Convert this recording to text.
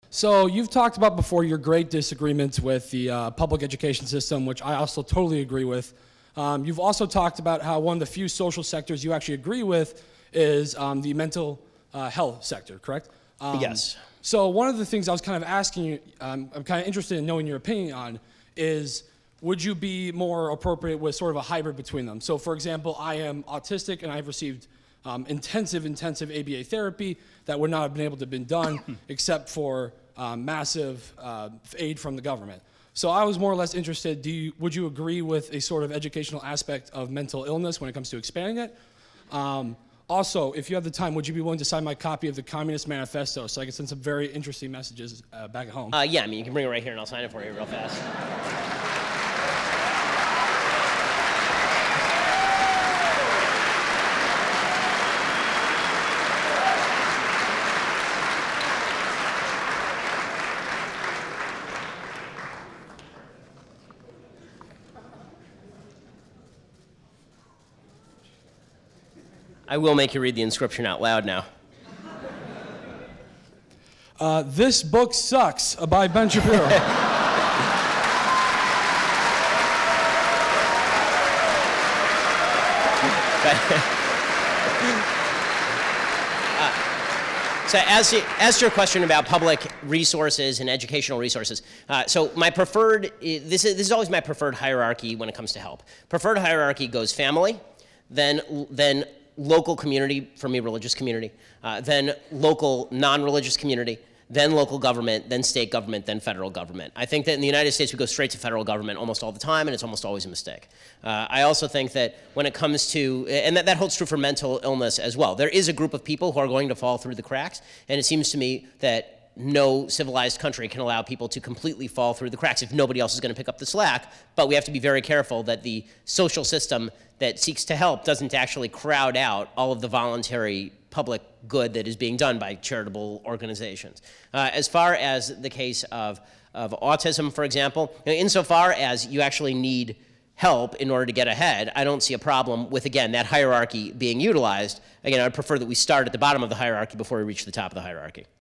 So you've talked about before your great disagreements with the public education system, which I also totally agree with. You've also talked about how one of the few social sectors you actually agree with is the mental health sector, correct? Yes. So one of the things I was kind of asking you, I'm kind of interested in knowing your opinion on, is would you be more appropriate with sort of a hybrid between them? So for example, I am autistic and I've received intensive ABA therapy that would not have been able to have been done except for massive aid from the government. So I was more or less interested, would you agree with a sort of educational aspect of mental illness when it comes to expanding it? Also, if you have the time, would you be willing to sign my copy of the Communist Manifesto so I can send some very interesting messages back at home? Yeah, I mean, you can bring it right here and I'll sign it for you real fast. I will make you read the inscription out loud now. This book sucks, by Ben Shapiro. So as to your question about public resources and educational resources, so my preferred, this is always my preferred hierarchy when it comes to help. Preferred hierarchy goes family, then local community, for me religious community, then local non-religious community, then local government, then state government, then federal government. I think that in the United States we go straight to federal government almost all the time, and it's almost always a mistake. I also think that when it comes to, and that holds true for mental illness as well, there is a group of people who are going to fall through the cracks, and it seems to me that no civilized country can allow people to completely fall through the cracks if nobody else is going to pick up the slack, but we have to be very careful that the social system that seeks to help doesn't actually crowd out all of the voluntary public good that is being done by charitable organizations. As far as the case of autism, for example, insofar as you actually need help in order to get ahead, I don't see a problem with, again, that hierarchy being utilized. Again, I would prefer that we start at the bottom of the hierarchy before we reach the top of the hierarchy.